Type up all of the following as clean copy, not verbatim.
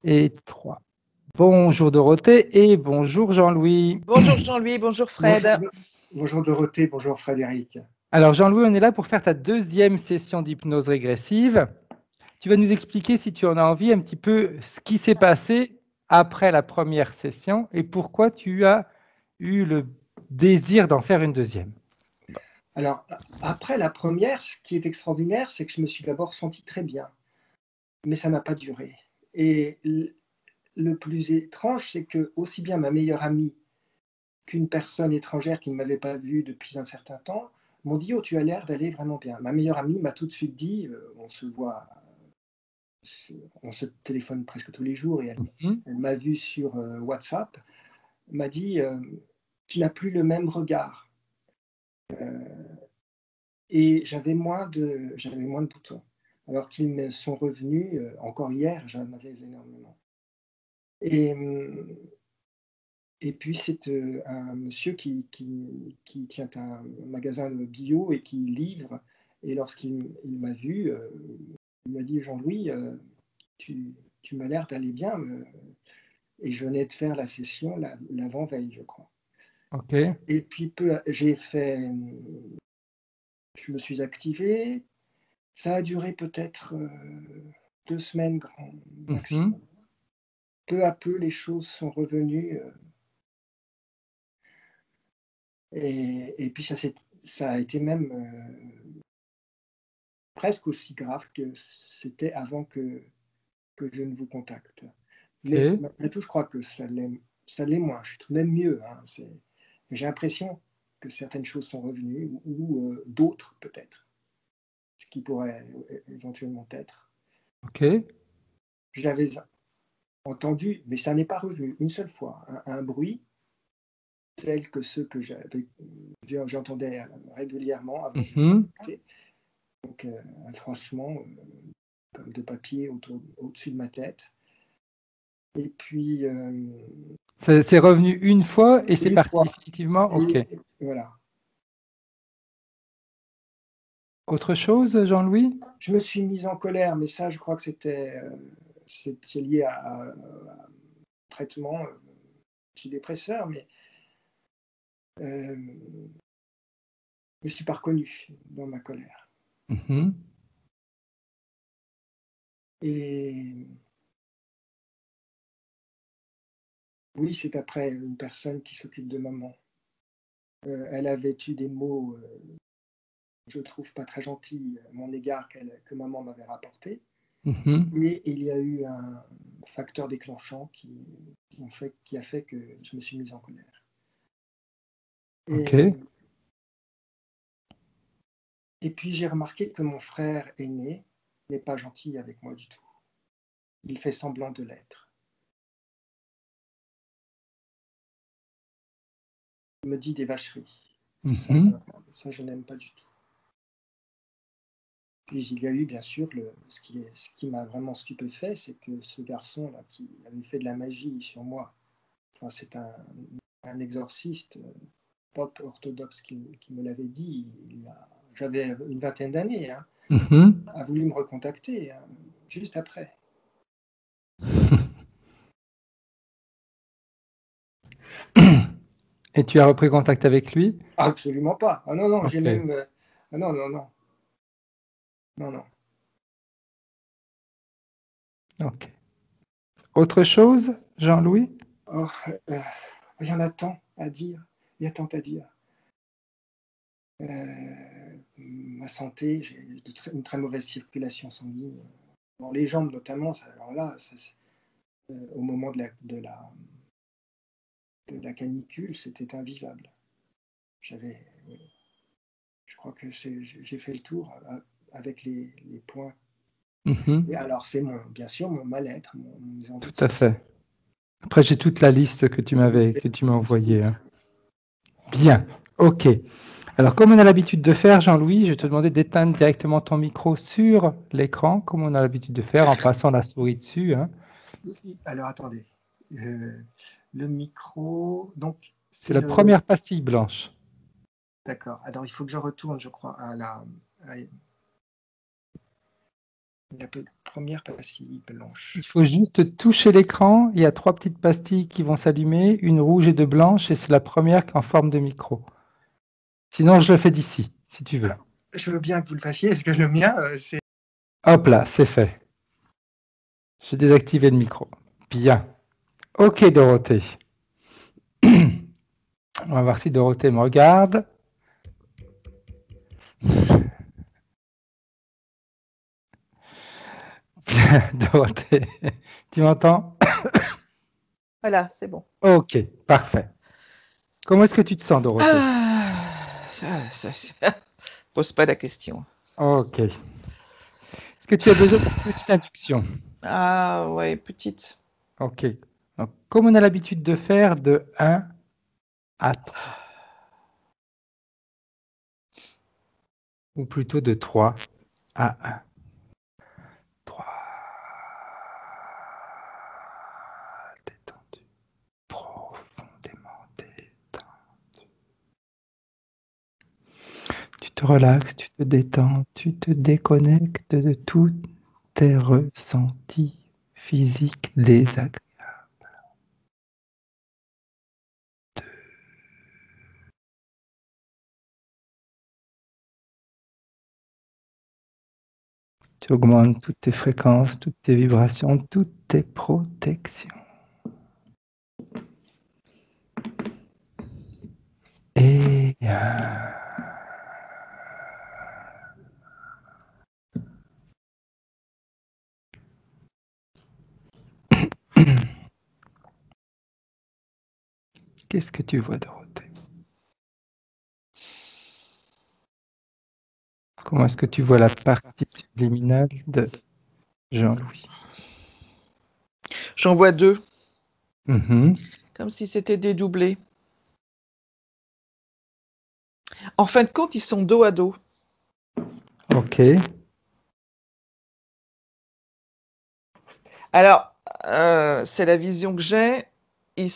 Et 3. Bonjour Dorothée et bonjour Jean-Louis. Bonjour Jean-Louis, bonjour Fred. Bonjour Dorothée, bonjour Frédéric. Alors Jean-Louis, on est là pour faire ta deuxième session d'hypnose régressive. Tu vas nous expliquer, si tu en as envie, un petit peu ce qui s'est passé après la première session et pourquoi tu as eu le désir d'en faire une deuxième. Alors, après la première, ce qui est extraordinaire, c'est que je me suis d'abord senti très bien, mais ça n'a pas duré. Et le plus étrange, c'est que aussi bien ma meilleure amie qu'une personne étrangère qui ne m'avait pas vu depuis un certain temps m'ont dit « Oh, tu as l'air d'aller vraiment bien ». Ma meilleure amie m'a tout de suite dit on se voit, on se téléphone presque tous les jours, et elle m'a vu sur WhatsApp, m'a dit tu n'as plus le même regard. Et j'avais moins de boutons. Alors qu'ils me sont revenus, encore hier, j'en avais énormément. Et puis c'est un monsieur qui tient un magasin de bio et qui livre. Et lorsqu'il m'a vu, il m'a dit « Jean-Louis, tu m'as l'air d'aller bien ». Et je venais de faire la session l'avant-veille, je crois. Ok. Et puis je me suis activé. Ça a duré peut-être 2 semaines grand maximum. Peu à peu, les choses sont revenues. Et puis ça a été même presque aussi grave que c'était avant que je ne vous contacte. Mais malgré tout, je crois que ça l'est moins. Je suis tout de même mieux. Hein. J'ai l'impression que certaines choses sont revenues, ou d'autres peut-être, ce qui pourrait éventuellement être. Ok. Je l'avais entendu, mais ça n'est pas revenu une seule fois. Un bruit tel que ceux que j'entendais régulièrement avant de m'écouter. Donc un froissement comme de papier au-dessus de ma tête. Et puis c'est revenu une fois et c'est parti définitivement. Ok. Voilà. Autre chose, Jean-Louis? Je me suis mise en colère, mais ça, je crois que c'est lié à un traitement antidépresseur, mais je ne me suis pas reconnu dans ma colère. Et oui, c'est après une personne qui s'occupe de maman. Elle avait eu des mots, je trouve, pas très gentils à mon égard que maman m'avait rapporté. Et il y a eu un facteur déclenchant qui a fait que je me suis mise en colère. Et puis j'ai remarqué que mon frère aîné n'est pas gentil avec moi du tout. Il fait semblant de l'être. Il me dit des vacheries. Ça, je n'aime pas du tout. Puis il y a eu, bien sûr, ce qui m'a vraiment stupéfait, c'est que ce garçon-là, qui avait fait de la magie sur moi, enfin, c'est un exorciste pop orthodoxe qui me l'avait dit, j'avais une vingtaine d'années, hein, a voulu me recontacter juste après. Et tu as repris contact avec lui? Absolument pas. Ah non, non, j'ai même... non, non, non. Non, non. Ok. Autre chose, Jean-Louis? Oh, il y en a tant à dire. Il y a tant à dire. Ma santé, j'ai une très mauvaise circulation sanguine. Dans les jambes notamment, alors là, au moment de la canicule, c'était invivable. Je crois que j'ai fait le tour avec les points. Et alors, c'est bien sûr mon mal-être. Tout à fait. Après, j'ai toute la liste que tu m'as envoyée. Hein. Bien, ok. Alors, comme on a l'habitude de faire, Jean-Louis, je vais te demander d'éteindre directement ton micro sur l'écran, comme on a l'habitude de faire, en passant la souris dessus. Hein. Alors, attendez. Le micro, donc... C'est la première pastille blanche. D'accord. Alors, il faut que je retourne, je crois, à la... la première pastille blanche. Il faut juste toucher l'écran. Il y a 3 petites pastilles qui vont s'allumer, une rouge et 2 blanches, et c'est la première qui est en forme de micro. Sinon, je le fais d'ici, si tu veux. Alors, je veux bien que vous le fassiez, parce que le mien, c'est... Hop là, c'est fait. J'ai désactivé le micro. Bien. Ok, Dorothée. On va voir si Dorothée me regarde. Bien, Dorothée. Tu m'entends? Voilà, c'est bon. Ok, parfait. Comment est-ce que tu te sens, Dorothée? Ça pose pas la question. Ok. Est-ce que tu as besoin d'une petite induction? Ah ouais, petite. Ok. Donc, comme on a l'habitude de faire de 1 à 3, ou plutôt de 3 à 1. 3. Détendu. Profondément détendu. Tu te relaxes, tu te détends, tu te déconnectes de tous tes ressentis physiques désagréables. Tu augmentes toutes tes fréquences, toutes tes vibrations, toutes tes protections. Et qu'est-ce que tu vois, Dorothée? Comment est-ce que tu vois la partie subliminale de Jean-Louis? J'en vois 2, Mhm. comme si c'était dédoublé. En fin de compte, ils sont dos à dos. Ok. Alors, c'est la vision que j'ai. Il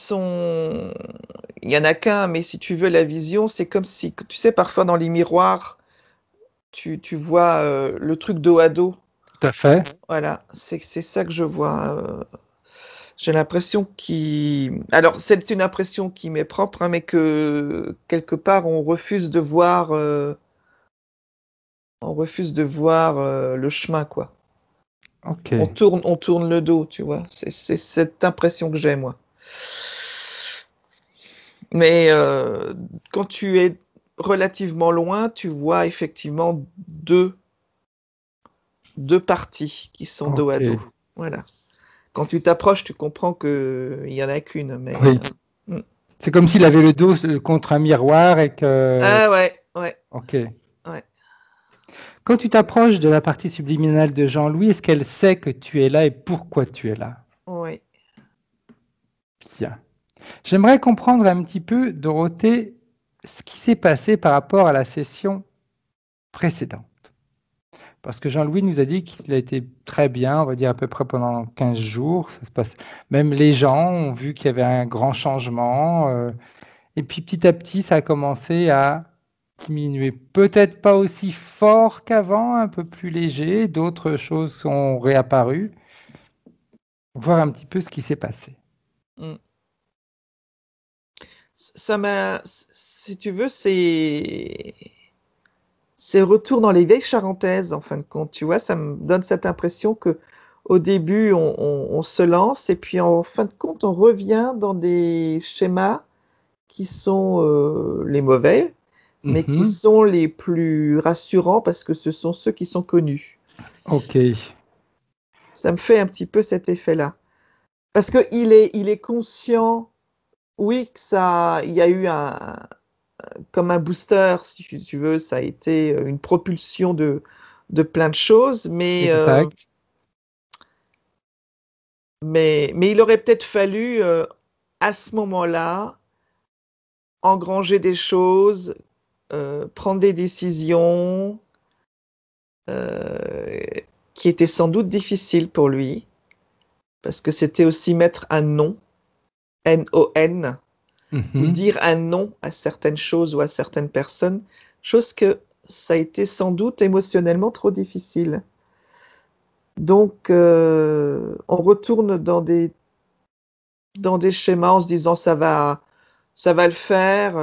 y en a qu'un, mais si tu veux la vision, c'est comme si, tu sais, parfois dans les miroirs, tu vois le truc dos à dos. Tout à fait. Voilà, c'est ça que je vois. J'ai l'impression alors, c'est une impression qui m'est propre, hein, mais que quelque part, on refuse de voir le chemin, quoi. Ok. On tourne le dos, tu vois. C'est cette impression que j'ai, moi. Mais quand tu es relativement loin, tu vois effectivement deux parties qui sont dos à Ok. dos. Voilà. Quand tu t'approches, tu comprends qu'il n'y en a qu'une. Mais, Oui. C'est comme s'il avait le dos contre un miroir et que... Ah ouais, ouais. Ok. Ouais. Quand tu t'approches de la partie subliminale de Jean-Louis, est-ce qu'elle sait que tu es là et pourquoi tu es là? Oui. Bien. J'aimerais comprendre un petit peu, Dorothée, ce qui s'est passé par rapport à la session précédente. Parce que Jean-Louis nous a dit qu'il a été très bien, on va dire à peu près pendant 15 jours. Ça se passe. Même les gens ont vu qu'il y avait un grand changement. Et puis petit à petit, ça a commencé à diminuer. Peut-être pas aussi fort qu'avant, un peu plus léger. D'autres choses sont réapparues. Voir un petit peu ce qui s'est passé. Ça m'a, si tu veux, c'est retour dans les vieilles charentaises, en fin de compte. Tu vois, ça me donne cette impression que au début, on se lance et puis en fin de compte, on revient dans des schémas qui sont les mauvais, mais qui sont les plus rassurants parce que ce sont ceux qui sont connus. Ok. Ça me fait un petit peu cet effet-là. Parce qu'il est conscient, oui, il y a eu comme un booster, si tu veux, ça a été une propulsion de plein de choses, mais il aurait peut-être fallu, à ce moment-là, engranger des choses, prendre des décisions qui étaient sans doute difficiles pour lui, parce que c'était aussi mettre un nom, N-O-N, ou dire un non à certaines choses ou à certaines personnes, chose que ça a été sans doute émotionnellement trop difficile. Donc, on retourne dans des schémas en se disant ça va le faire.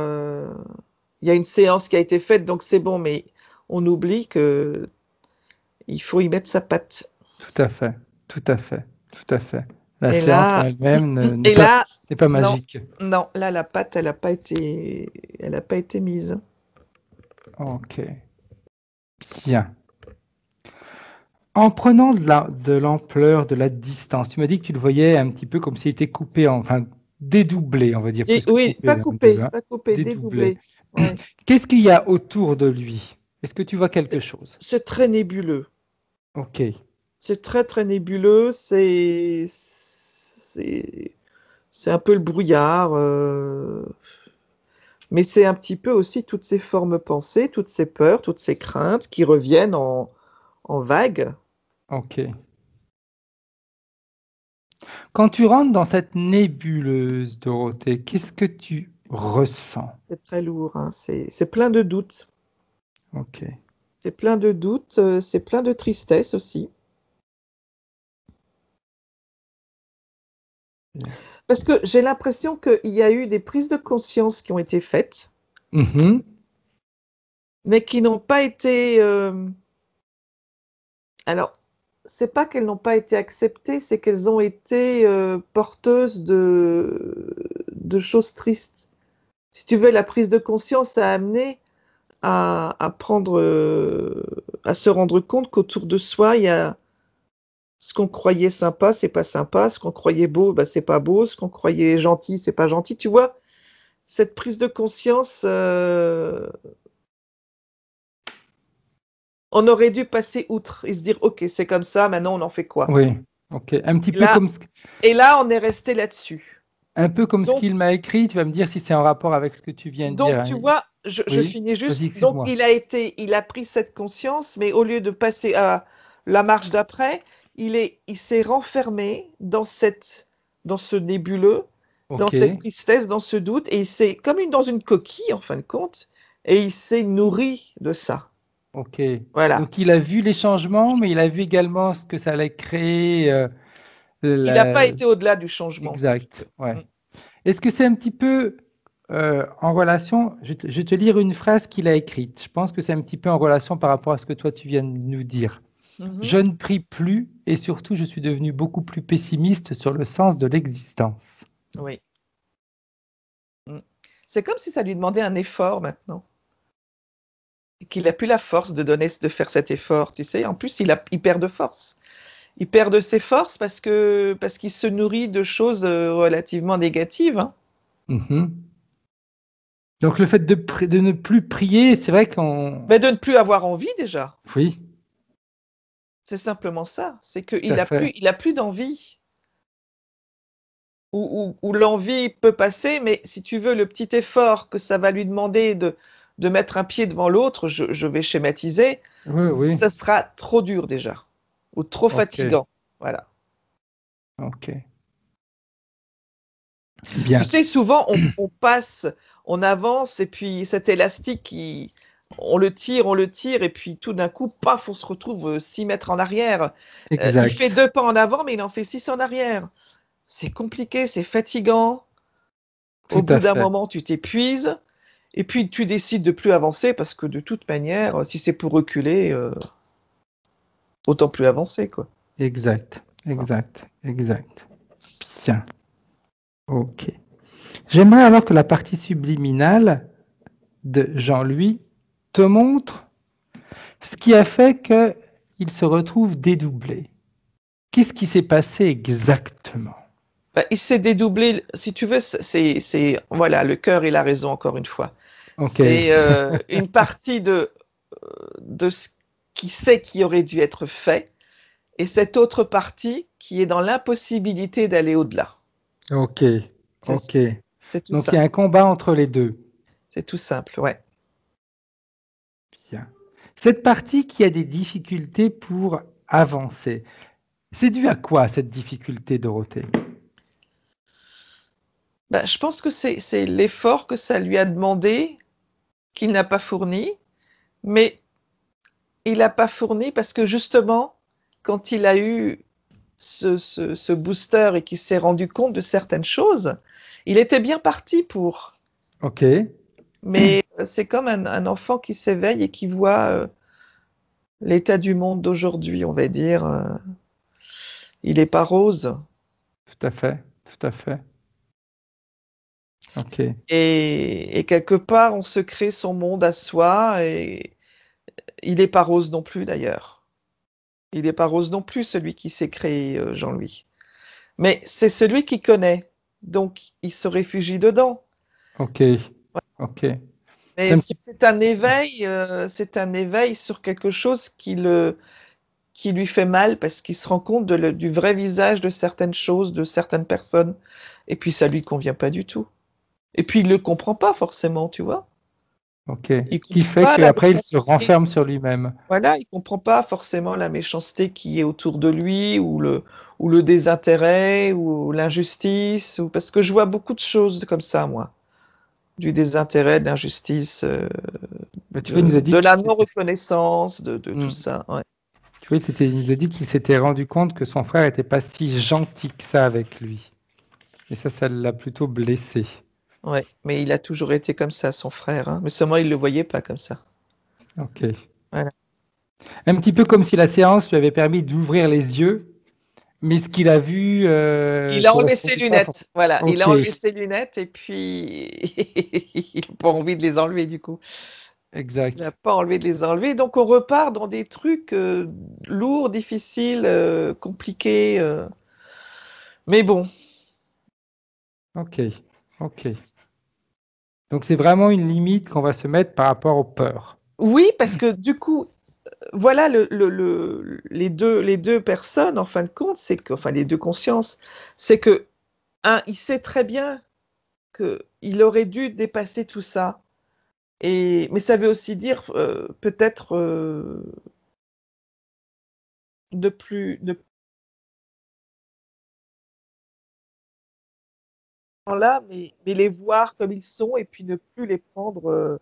Il y a une séance qui a été faite, donc c'est bon, mais on oublie que il faut y mettre sa patte. Tout à fait, tout à fait, tout à fait. La Et séance en là, elle-même et là, n'est pas non, magique. non, là la patte, elle n'a pas été mise. Ok, bien. En prenant de l'ampleur, de la distance, tu m'as dit que tu le voyais un petit peu comme s'il était coupé, enfin dédoublé, on va dire, plus que Oui, coupé, hein. pas coupé, Dédoublé. dédoublé. Ouais. Qu'est-ce qu'il y a autour de lui? Est-ce que tu vois quelque chose? C'est très nébuleux. Ok, C'est très très nébuleux. C'est un peu le brouillard. Mais c'est un petit peu aussi toutes ces formes pensées, toutes ces peurs, toutes ces craintes qui reviennent en vagues. ok. Quand tu rentres dans cette nébuleuse, Dorothée, qu'est-ce que tu ressens? C'est très lourd, hein. C'est plein de doutes. Ok, C'est plein de doutes, c'est plein de tristesse aussi. bien. Parce que j'ai l'impression qu'il y a eu des prises de conscience qui ont été faites, Mhm. mais qui n'ont pas été. Alors, c'est pas qu'elles n'ont pas été acceptées, c'est qu'elles ont été porteuses de choses tristes. Si tu veux, la prise de conscience a amené à prendre, à se rendre compte qu'autour de soi, il y a ce qu'on croyait sympa, c'est pas sympa, ce qu'on croyait beau, bah, c'est pas beau, ce qu'on croyait gentil, c'est pas gentil. Tu vois, cette prise de conscience, on aurait dû passer outre et se dire, ok, c'est comme ça, maintenant on en fait quoi? Oui, ok. Un petit Et peu là, comme on est resté là-dessus. ce Donc, qu'il m'a écrit, tu vas me dire si c'est en rapport avec ce que tu viens de dire, donc hein. tu vois, je Oui, finis vas-y, juste. Donc, excuse-moi. il a pris cette conscience, mais au lieu de passer à la marche d'après, il s'est renfermé dans ce nébuleux, dans Ok, cette tristesse, dans ce doute, et il s'est, dans une coquille, en fin de compte, et il s'est nourri de ça. ok. Voilà. Donc il a vu les changements, mais il a vu également ce que ça allait créer. Il n'a pas La- été au-delà du changement, si tu Exact, veux. ouais. Est-ce que c'est un petit peu en relation, je vais te lire une phrase qu'il a écrite. Je pense que c'est un petit peu en relation par rapport à ce que toi tu viens de nous dire. Mhm. Je ne prie plus et surtout je suis devenu beaucoup plus pessimiste sur le sens de l'existence. Oui. Mm. C'est comme si ça lui demandait un effort maintenant. Et qu'il n'a plus la force de faire cet effort, tu sais. En plus, il perd de force. Il perd de ses forces parce qu'il se nourrit de choses relativement négatives, hein. Mhm. Donc le fait de ne plus prier, c'est vrai qu'on... Mais de ne plus avoir envie déjà. Oui, C'est simplement ça. C'est tout à qu'il fait. il a plus d'envie. Ou l'envie peut passer, mais si tu veux, le petit effort que ça va lui demander de mettre un pied devant l'autre, je vais schématiser, Oui, oui. ça sera trop dur déjà, ou trop Ok, fatigant. Voilà. ok. Tu Bien. sais, souvent, on passe, on avance, et puis cet élastique, on le tire, et puis tout d'un coup, paf, on se retrouve 6 mètres en arrière. Il fait Exact. 2 pas en avant, mais il en fait 6 en arrière. C'est compliqué, c'est fatigant. Au Tout à bout d'un fait. moment, tu t'épuises, et puis tu décides de plus avancer, parce que de toute manière, si c'est pour reculer, autant plus avancer, quoi. Exact. Exact. Exact. Bien. Ok. J'aimerais alors que la partie subliminale de Jean-Louis te montre ce qui a fait qu'il se retrouve dédoublé. Qu'est-ce qui s'est passé exactement? Bah, il s'est dédoublé, si tu veux, voilà, le cœur et la raison, encore une fois. Ok, C'est une partie de ce qui sait qui aurait dû être fait, et cette autre partie qui est dans l'impossibilité d'aller au-delà. ok, C'est ok. c'est tout Donc il y a simple. un combat entre les deux. C'est tout simple, ouais. Bien. Cette partie qui a des difficultés pour avancer, c'est dû à quoi cette difficulté, Dorothée? Bah, je pense que c'est l'effort que ça lui a demandé qu'il n'a pas fourni, mais il n'a pas fourni parce que justement, quand il a eu ce booster et qu'il s'est rendu compte de certaines choses, il était bien parti pour. Ok. Mais c'est comme un enfant qui s'éveille et qui voit l'état du monde d'aujourd'hui, on va dire. Il n'est pas rose. Tout à fait. Tout à fait. Ok. Et quelque part, on se crée son monde à soi et il n'est pas rose non plus d'ailleurs. Il n'est pas rose non plus, celui qui s'est créé, Jean-Louis. Mais c'est celui qui connaît, donc il se réfugie dedans. Ok. Ok. C'est Mais un petit... c'est un éveil sur quelque chose qui lui fait mal parce qu'il se rend compte du vrai visage de certaines choses, de certaines personnes, et puis ça lui convient pas du tout. Et puis il le comprend pas forcément, tu vois. Ok. Il Qui comprend fait pas la qu'après, il se méchanceté. renferme sur lui-même. Voilà, il comprend pas forcément la méchanceté qui est autour de lui ou le désintérêt ou l'injustice ou parce que je vois beaucoup de choses comme ça moi, du désintérêt, de l'injustice, Mais tu vois, il nous a dit de qu'il la s'était... non-reconnaissance, de tout Hmm. ça. Ouais. Tu vois, il nous a dit qu'il s'était rendu compte que son frère n'était pas si gentil que ça avec lui. Et ça l'a plutôt blessé. Ouais, mais il a toujours été comme ça, son frère, hein. Mais seulement il le voyait pas comme ça. Ok. Voilà. Un petit peu comme si la séance lui avait permis d'ouvrir les yeux, mais ce qu'il a vu Il a enlevé ses correspondait pas lunettes, voilà. Il Ok, a enlevé ses lunettes et puis il n'a pas envie de les enlever du coup. Il exact. n'a pas envie de les enlever, donc on repart dans des trucs lourds, difficiles, compliqués. Mais bon, Ok, ok. Donc c'est vraiment une limite qu'on va se mettre par rapport aux peurs. oui, parce que du coup, voilà les deux personnes, en fin de compte, c'est que, enfin les deux consciences, c'est que il sait très bien qu'il aurait dû dépasser tout ça. Mais ça veut aussi dire peut-être ne là, mais les voir comme ils sont et puis ne plus les prendre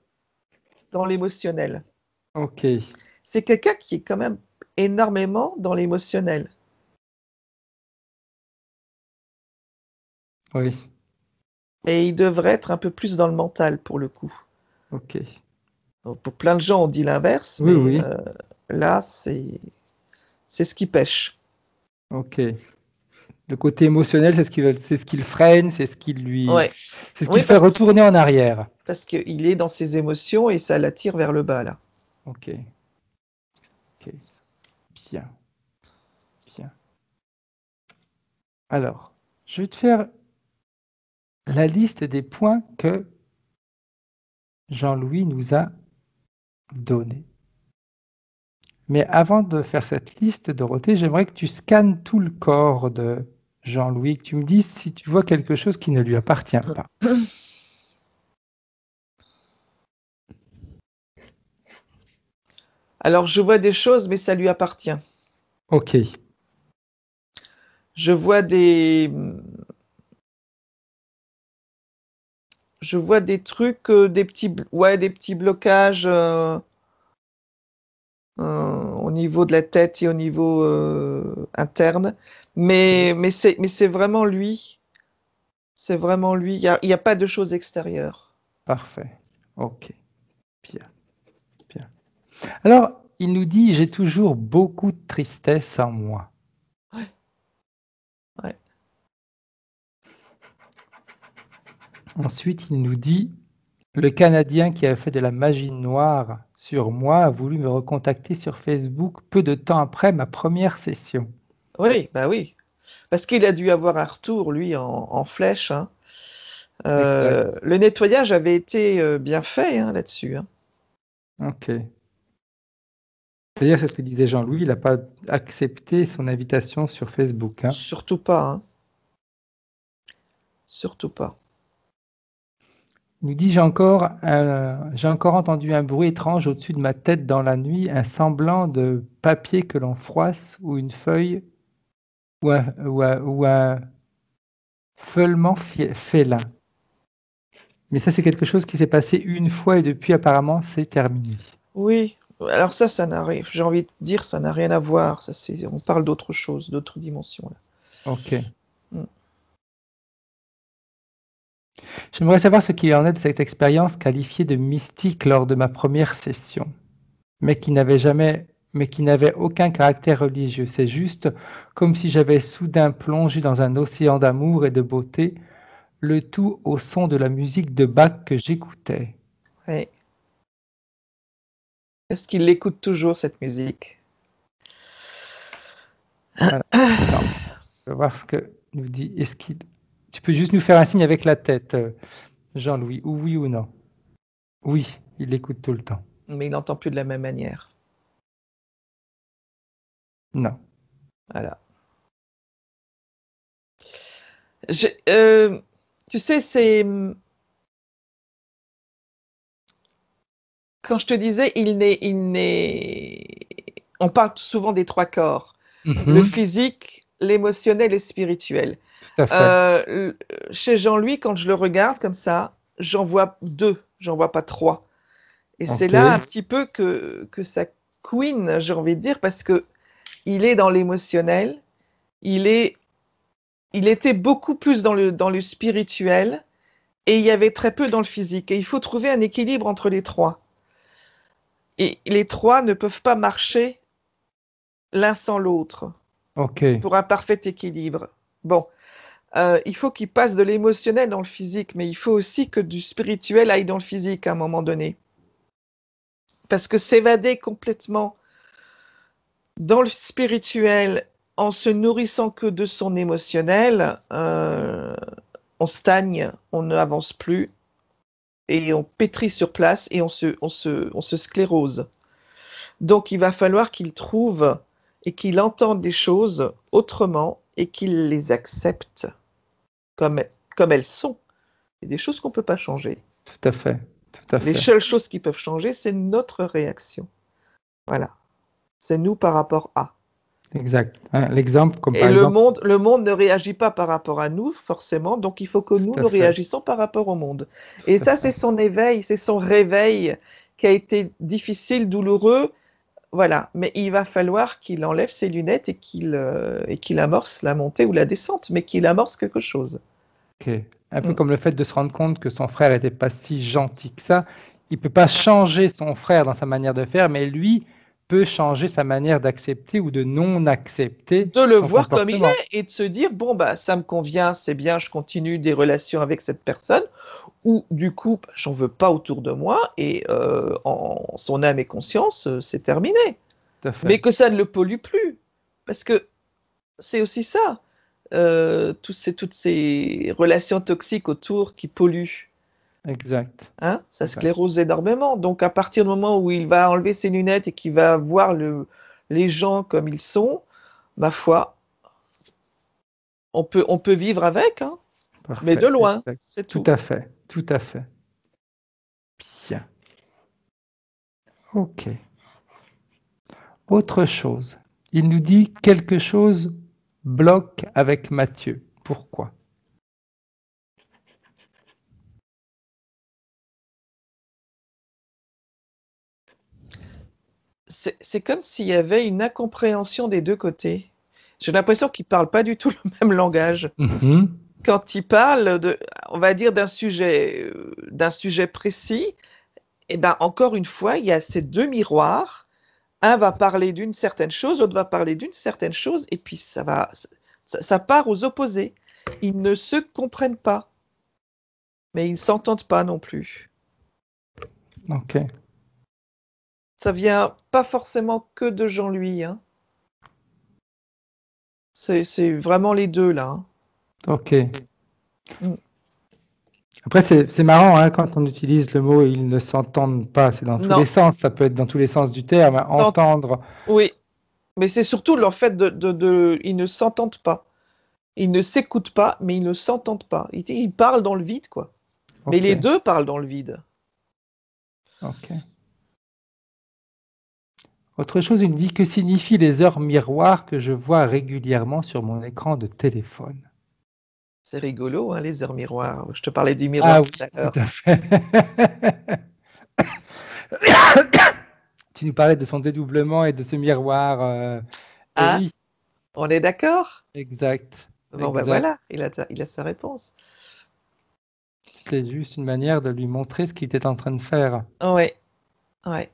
dans l'émotionnel. Ok, C'est quelqu'un qui est quand même énormément dans l'émotionnel. oui, Et il devrait être un peu plus dans le mental pour le coup. ok. Donc, pour plein de gens, on dit l'inverse, Oui, mais oui, là, c'est ce qui pêche. ok. Le côté émotionnel, c'est ce qui le freine, Ouais. c'est ce qui Oui, le fait retourner en arrière. parce qu'il est dans ses émotions et ça l'attire vers le bas, là. Ok, ok. Bien, bien. Alors, je vais te faire la liste des points que Jean-Louis nous a donnés. Mais avant de faire cette liste, Dorothée, j'aimerais que tu scannes tout le corps de Jean-Louis, que tu me dises si tu vois quelque chose qui ne lui appartient pas. Alors, je vois des choses, mais ça lui appartient. Ok, Je vois des trucs, des petits blocages au niveau de la tête et au niveau interne. Mais c'est vraiment lui. C'est vraiment lui. Il y a pas de choses extérieures. parfait. Ok, bien, bien. Alors, il nous dit, j'ai toujours beaucoup de tristesse en moi. Ouais. Ensuite, il nous dit, le Canadien qui a fait de la magie noire sur moi a voulu me recontacter sur Facebook peu de temps après ma première session. Oui, bah oui. Parce qu'il a dû avoir un retour, lui, en flèche, hein. Exact. Le nettoyage avait été bien fait hein, là-dessus, hein. Ok. D'ailleurs, c'est ce que disait Jean-Louis, il n'a pas accepté son invitation sur Facebook, hein. Surtout pas, hein. Surtout pas. Il nous dit, j'ai encore entendu un bruit étrange au-dessus de ma tête dans la nuit, un semblant de papier que l'on froisse ou une feuille ou un feulement félin. Mais ça, c'est quelque chose qui s'est passé une fois et depuis, apparemment, c'est terminé. Oui, Alors ça n'a rien, j'ai envie de dire, ça n'a rien à voir. Ça, on parle d'autre chose, d'autres dimensions. Là. Ok. J'aimerais savoir ce qu'il en est de cette expérience qualifiée de mystique lors de ma première session, mais qui n'avait aucun caractère religieux. C'est juste comme si j'avais soudain plongé dans un océan d'amour et de beauté, le tout au son de la musique de Bach que j'écoutais. Ouais. Est-ce qu'il écoute toujours, cette musique? Alors, on va voir ce que nous dit. Tu peux juste nous faire un signe avec la tête, Jean-Louis, ou oui ou non? Oui, il l'écoute tout le temps. Mais il n'entend plus de la même manière. Non. Voilà. Tu sais, c'est... Quand je te disais, on parle souvent des 3 corps. Le physique, l'émotionnel et le spirituel. Tout à fait. Chez Jean-Louis, quand je le regarde comme ça, j'en vois 2, j'en vois pas 3. Et c'est là un petit peu que ça couine, j'ai envie de dire, parce que il est dans l'émotionnel, il était beaucoup plus dans le spirituel, et il y avait très peu dans le physique. Et il faut trouver un équilibre entre les 3. Et les 3 ne peuvent pas marcher l'un sans l'autre. Pour un parfait équilibre. Bon, il faut qu'il passe de l'émotionnel dans le physique, mais il faut aussi que du spirituel aille dans le physique à un moment donné. Parce que s'évader complètement dans le spirituel en se nourrissant que de son émotionnel, on stagne, on n'avance plus, et on pétrit sur place et on se sclérose. Donc il va falloir qu'il trouve et qu'il entende les choses autrement et qu'il les accepte comme elles sont. Il y a des choses qu'on ne peut pas changer. Tout à fait. Tout à fait. Les seules choses qui peuvent changer, c'est notre réaction. Voilà. C'est nous par rapport à. Exact. L'exemple, comme et par exemple... le monde ne réagit pas par rapport à nous, forcément, donc il faut que nous réagissons par rapport au monde. Et ça, c'est son éveil, c'est son réveil qui a été difficile, douloureux. Voilà, mais il va falloir qu'il enlève ses lunettes et qu'il amorce la montée ou la descente, mais qu'il amorce quelque chose. Ok. Un peu comme le fait de se rendre compte que son frère n'était pas si gentil que ça. Il ne peut pas changer son frère dans sa manière de faire, mais lui peut changer sa manière d'accepter ou de non accepter. De le voir comme il est et de se dire, bon, bah, ça me convient, c'est bien, je continue des relations avec cette personne, ou du coup, j'en veux pas autour de moi, et en son âme et conscience, c'est terminé. Mais que ça ne le pollue plus. Parce que c'est aussi ça. Toutes ces relations toxiques autour qui polluent. Exact. Hein, ça sclérose énormément. Donc, à partir du moment où il va enlever ses lunettes et qu'il va voir les gens comme ils sont, ma foi, on peut vivre avec, hein, mais de loin. C'est tout. Tout à fait. Tout à fait. Bien. Ok. Autre chose. Il nous dit quelque chose bloque avec Mathieu. Pourquoi? C'est comme s'il y avait une incompréhension des deux côtés. J'ai l'impression qu'ils ne parlent pas du tout le même langage. Quand ils parlent, on va dire, d'un sujet précis, et ben, encore une fois, il y a ces 2 miroirs. Un va parler d'une certaine chose, l'autre va parler d'une certaine chose, et puis ça part aux opposés. Ils ne se comprennent pas, mais ils ne s'entendent pas non plus. Ok. Ça vient pas forcément que de Jean-Louis. Hein. C'est vraiment les deux, là. Hein. Ok. Après, c'est marrant hein, quand on utilise le mot « ils ne s'entendent pas », c'est dans tous les sens, ça peut être dans tous les sens du terme, entendre. Oui, mais c'est surtout le fait ils ne s'entendent pas. Ils ne s'écoutent pas, mais ils ne s'entendent pas. Ils parlent dans le vide, quoi. Mais les deux parlent dans le vide. Ok. Autre chose, il me dit que signifient les heures miroirs que je vois régulièrement sur mon écran de téléphone. C'est rigolo, hein, les heures miroirs. Je te parlais du miroir tout à l'heure. Tout à fait. Tu nous parlais de son dédoublement et de ce miroir. Et Hein? oui, On est d'accord? exact. Bon, ben Exact. voilà, il a sa réponse. C'est juste une manière de lui montrer ce qu'il était en train de faire. Ouais, ouais.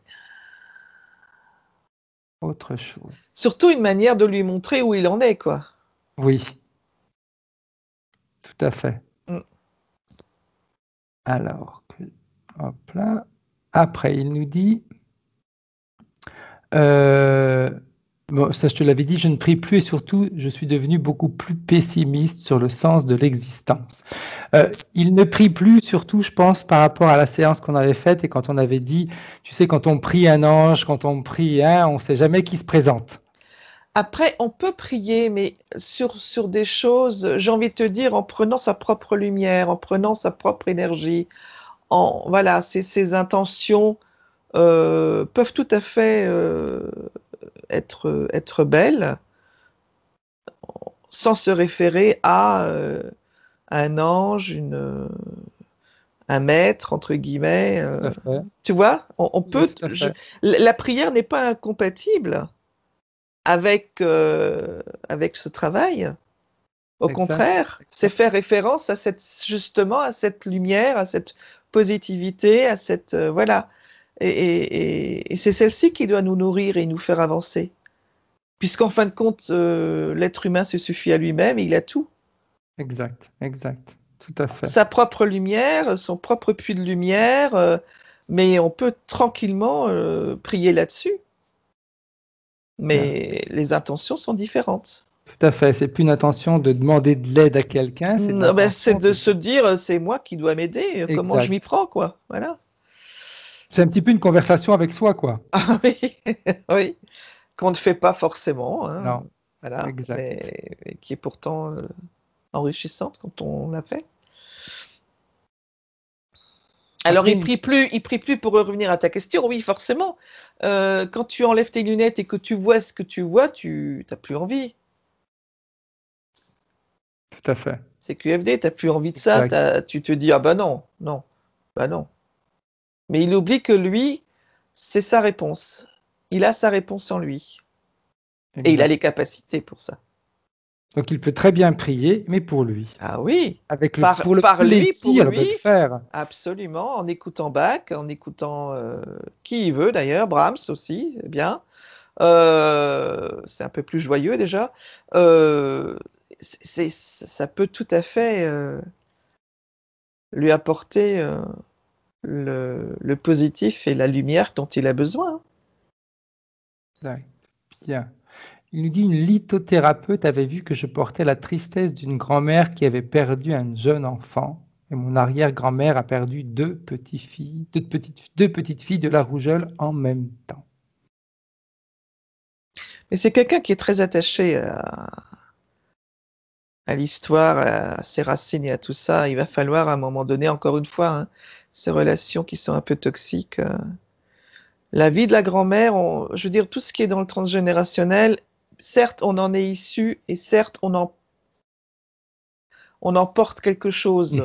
Autre chose. Surtout une manière de lui montrer où il en est, quoi. Oui, tout à fait. Mm. Alors, hop là. Après, il nous dit, euh, bon, ça je te l'avais dit, je ne prie plus et surtout, je suis devenu beaucoup plus pessimiste sur le sens de l'existence. Il ne prie plus, surtout, je pense, par rapport à la séance qu'on avait faite et quand on avait dit, tu sais, quand on prie un ange, quand on prie un, on ne sait jamais qui se présente. Après, on peut prier, mais sur des choses, j'ai envie de te dire, en prenant sa propre lumière, en prenant sa propre énergie, voilà, ces intentions peuvent tout à fait être belles, sans se référer à un ange, un maître, entre guillemets. Tout à fait. Tu vois, on Oui, peut. tout à fait. La prière n'est pas incompatible avec ce travail. Au Exact. contraire, c'est faire référence justement à cette lumière, à cette positivité, à cette voilà. Et c'est celle-ci qui doit nous nourrir et nous faire avancer. Puisqu'en fin de compte, l'être humain se suffit à lui-même, il a tout. Exact. Exact. Tout à fait. Sa propre lumière, son propre puits de lumière, mais on peut tranquillement prier là-dessus. Mais les intentions sont différentes. Tout à fait. C'est plus une intention de demander de l'aide à quelqu'un, c'est de Non, ben, c'est l'intention de de... se dire, c'est moi qui dois m'aider, comment je Exact. m'y prends, quoi. Voilà. C'est un petit peu une conversation avec soi, quoi. Ah oui, oui, qu'on ne fait pas forcément, hein, Non, voilà, exact. mais qui est pourtant enrichissante quand on l'a fait. Alors, Après, il prie plus pour revenir à ta question, oui, forcément. Quand tu enlèves tes lunettes et que tu vois ce que tu vois, tu n'as plus envie. tout à fait. C'est QFD, tu n'as plus envie de ça, Exact. tu te dis, ah bah non, non, bah non. Mais il oublie que lui, c'est sa réponse. Il a sa réponse en lui. Et il a Exact. les capacités pour ça. Donc il peut très bien prier, mais pour lui. Ah oui, Avec pour le par lui, pour plaisir de lui, le faire. absolument, en écoutant Bach, en écoutant qui il veut d'ailleurs, Brahms aussi, c'est bien. C'est un peu plus joyeux déjà. Ça peut tout à fait lui apporter le positif et la lumière dont il a besoin. Exact. Bien. Il nous dit, une lithothérapeute avait vu que je portais la tristesse d'une grand-mère qui avait perdu un jeune enfant. Et mon arrière-grand-mère a perdu deux petites filles de la rougeole en même temps. Mais c'est quelqu'un qui est très attaché à l'histoire, à ses racines et à tout ça. Il va falloir à un moment donné, encore une fois, hein, ces relations qui sont un peu toxiques. La vie de la grand-mère, je veux dire, tout ce qui est dans le transgénérationnel, certes, on en est issu et certes, on en porte quelque chose.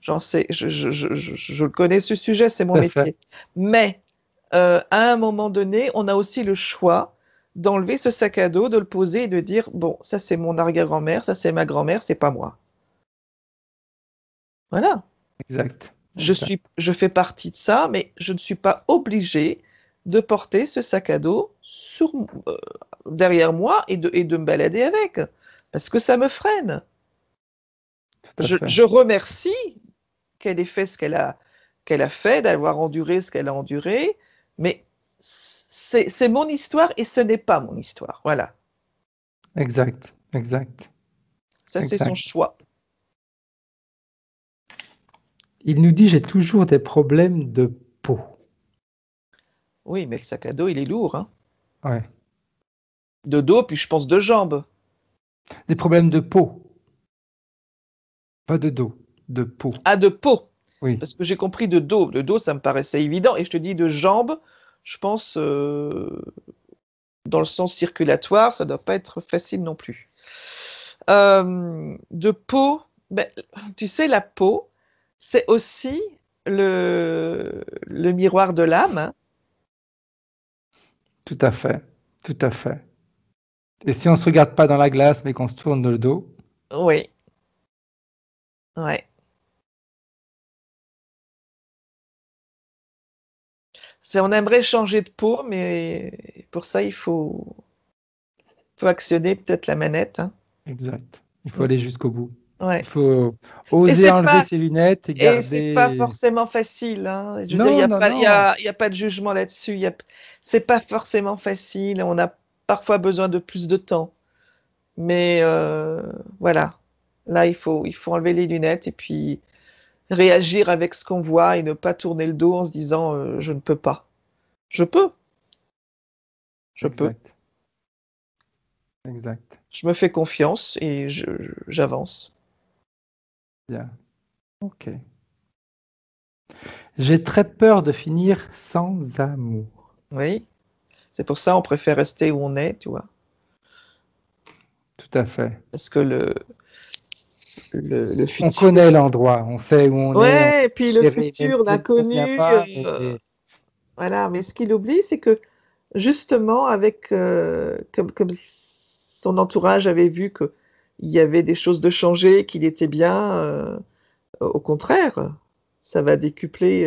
J'en sais, je connais ce sujet, c'est mon métier. Mais à un moment donné, on a aussi le choix d'enlever ce sac à dos, de le poser et de dire, bon, ça c'est mon arrière-grand-mère, ça c'est ma grand-mère, c'est pas moi. Voilà. Exact. Je fais partie de ça, mais je ne suis pas obligée de porter ce sac à dos derrière moi et de me balader avec, parce que ça me freine. Je remercie qu'elle ait fait ce qu'elle a fait, d'avoir enduré ce qu'elle a enduré, mais c'est mon histoire et ce n'est pas mon histoire. Voilà. Exact. Exact. Ça, c'est son choix. Il nous dit, j'ai toujours des problèmes de peau. Oui, mais le sac à dos, il est lourd. Hein. Ouais. De dos, puis je pense de jambes. Des problèmes de peau. Pas de dos, de peau. Ah, de peau. Oui. Parce que j'ai compris de dos. De dos, ça me paraissait évident. Et je te dis de jambes, je pense dans le sens circulatoire, ça ne doit pas être facile non plus. De peau, ben, tu sais, la peau, c'est aussi le miroir de l'âme. Hein. Tout à fait. Tout à fait. Et si on ne se regarde pas dans la glace, mais qu'on se tourne le dos, Oui. Ouais. On aimerait changer de peau, mais pour ça, il faut actionner peut-être la manette. Hein. exact. Il faut Mm. aller jusqu'au bout. Ouais. Il faut Et oser c'est enlever pas, ses lunettes et c'est pas garder. forcément facile. Hein. Je veux dire, Non, non, non. il y a pas de jugement là-dessus. C'est pas forcément facile. On a parfois besoin de plus de temps. Mais voilà. Là, il faut enlever les lunettes et puis réagir avec ce qu'on voit et ne pas tourner le dos en se disant je ne peux pas. Je peux. Je peux. Exact. Exact. Je me fais confiance et j'avance. Bien. Ok. J'ai très peur de finir sans amour. Oui. C'est pour ça on préfère rester où on est, tu vois. Tout à fait. Parce que le On futur. connaît l'endroit, on sait où on est, on Ouais, et puis le sait gérer, même futur, si elle ne convient l'inconnu. pas. Mais Voilà. Mais ce qu'il oublie, c'est que justement, avec comme son entourage avait vu qu'il y avait des choses de changer, qu'il était bien, au contraire, ça va décupler,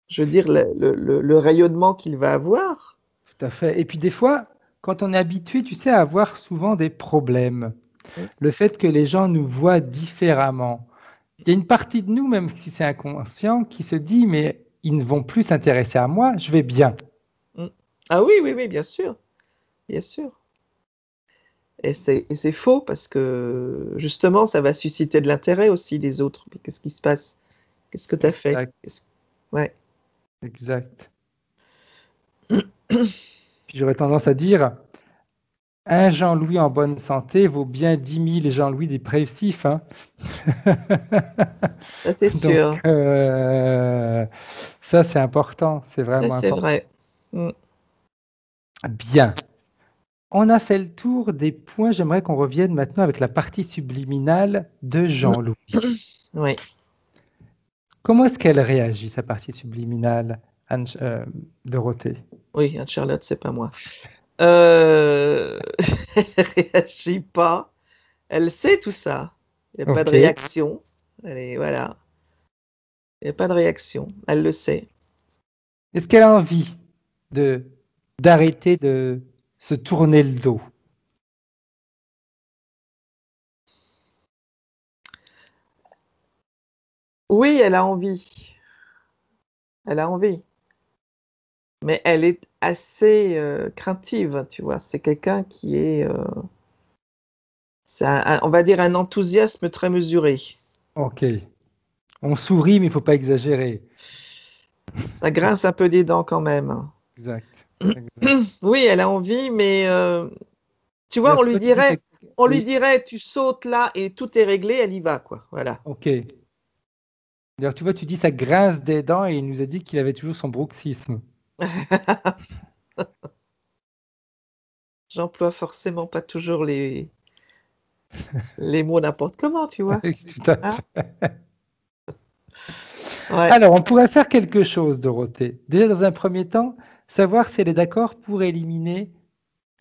je veux dire, le rayonnement qu'il va avoir. tout à fait. Et puis des fois, quand on est habitué, tu sais, à avoir souvent des problèmes, Mm. le fait que les gens nous voient différemment, il y a une partie de nous, même si c'est inconscient, qui se dit, mais ils ne vont plus s'intéresser à moi, je vais bien. Mm. Ah oui, oui, oui, bien sûr, bien sûr. Et c'est faux parce que justement, ça va susciter de l'intérêt aussi des autres. Mais qu'est-ce qui se passe? Qu'est-ce que tu as fait? Exact, Ouais. exact. Puis j'aurais tendance à dire, un Jean-Louis en bonne santé vaut bien 10 000 Jean-Louis dépressifs. Hein. Ça, c'est Donc, sûr. ça, c'est important, c'est Ça, vraiment c'est important. vrai. Mm. Bien. On a fait le tour des points. J'aimerais qu'on revienne maintenant avec la partie subliminale de Jean-Louis. Oui. Comment est-ce qu'elle réagit, sa partie subliminale, Dorothée? Oui, Anne-Charlotte, c'est pas moi. Elle réagit pas. Elle sait tout ça. Il n'y a pas de Ok. réaction. Voilà. Il n'y a pas de réaction. Elle le sait. Est-ce qu'elle a envie d'arrêter de se tourner le dos? Oui, elle a envie. Elle a envie. Mais elle est assez craintive, tu vois. C'est quelqu'un qui est, on va dire, un enthousiasme très mesuré. Ok. On sourit, mais il ne faut pas exagérer. Ça grince un peu des dents quand même. Exact. Exact. Oui, elle a envie, mais tu vois, Alors, toi, tu dis on lui oui, dirait, tu sautes là et tout est réglé, elle y va, quoi. Voilà. ok. D'ailleurs, tu vois, tu dis ça grince des dents et il nous a dit qu'il avait toujours son bruxisme. J'emploie forcément pas toujours les mots n'importe comment, tu vois. Tout à Hein? fait. Ouais. Alors, on pourrait faire quelque chose, Dorothée. Déjà, dans un premier temps, savoir si elle est d'accord pour éliminer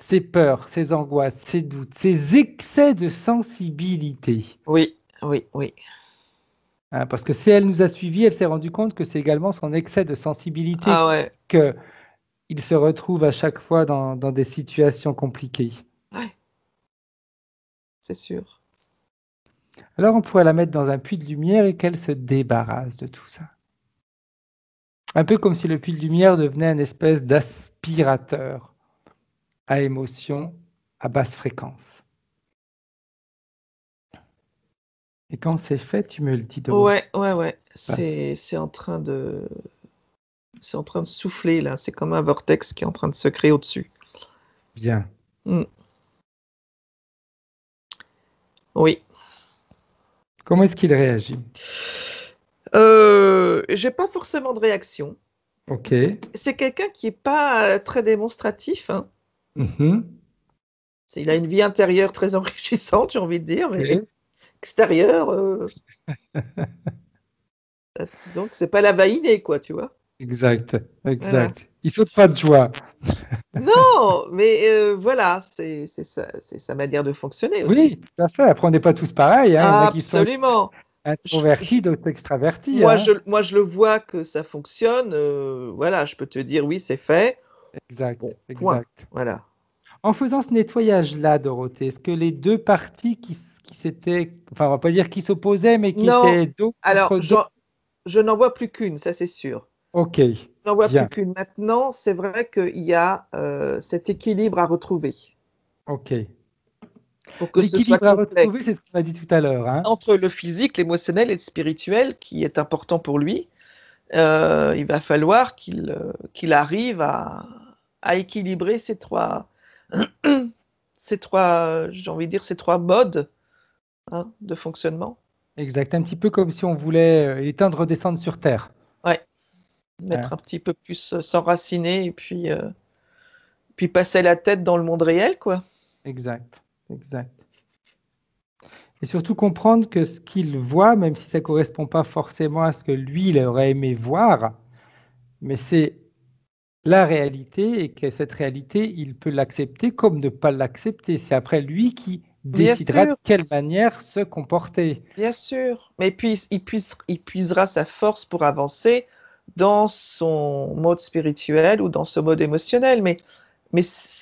ses peurs, ses angoisses, ses doutes, ses excès de sensibilité. Oui, oui, oui. Hein, parce que si elle nous a suivis, elle s'est rendue compte que c'est également son excès de sensibilité Ah ouais. qu'il se retrouve à chaque fois dans des situations compliquées. Ouais, c'est sûr. Alors, on pourrait la mettre dans un puits de lumière et qu'elle se débarrasse de tout ça. Un peu comme si le puits de lumière devenait une espèce d'aspirateur à émotions à basse fréquence. Et quand c'est fait, tu me le dis, Dorothée. Ouais, ouais, ouais. C'est en train de souffler là. C'est comme un vortex qui est en train de se créer au-dessus. Bien. Mm. Oui. Comment est-ce qu'il réagit? J'ai pas forcément de réaction. Ok. C'est quelqu'un qui est pas très démonstratif, hein. Mhm. Il a une vie intérieure très enrichissante, j'ai envie de dire, mais Ok. extérieure, donc c'est pas la vainée, quoi, tu vois. Exact, Voilà. exact. Il saute pas de joie. Non, mais voilà, c'est sa manière de fonctionner aussi. Oui, tout à fait. Après, on n'est pas tous pareils, hein. Il y en a qui sont Absolument. Je- je- introvertis, d'autres extravertis, moi, hein. moi, je le vois que ça fonctionne. Voilà, je peux te dire oui, c'est fait. Exact, Bon, point. exact. Voilà. En faisant ce nettoyage-là, Dorothée, est-ce que les deux parties qui s'étaient, enfin, on va pas dire qui s'opposaient, mais qui Non, étaient dos alors, contre dos? je n'en vois plus qu'une, ça c'est sûr. Ok, Je n'en vois plus bien, qu'une. Maintenant, c'est vrai qu'il y a cet équilibre à retrouver ok. pour que ce soit L'équilibre à complet retrouver, c'est ce qu'on a dit tout à l'heure, hein. entre le physique, l'émotionnel et le spirituel qui est important pour lui. Il va falloir qu'il arrive à équilibrer j'ai envie de dire, ces trois modes hein, de fonctionnement. Exact. Un petit peu comme si on voulait, il est temps de redescendre sur Terre, Ouais, mettre hein. un petit peu plus s'enraciner et puis passer la tête dans le monde réel, quoi. Exact, exact. Et surtout comprendre que ce qu'il voit, même si ça ne correspond pas forcément à ce que lui, il aurait aimé voir, mais c'est la réalité et que cette réalité, il peut l'accepter comme ne pas l'accepter. C'est après lui qui Bien décidera de sûr, quelle manière se comporter. bien sûr. Mais puis, il puisera sa force pour avancer dans son mode spirituel ou dans ce mode émotionnel. Mais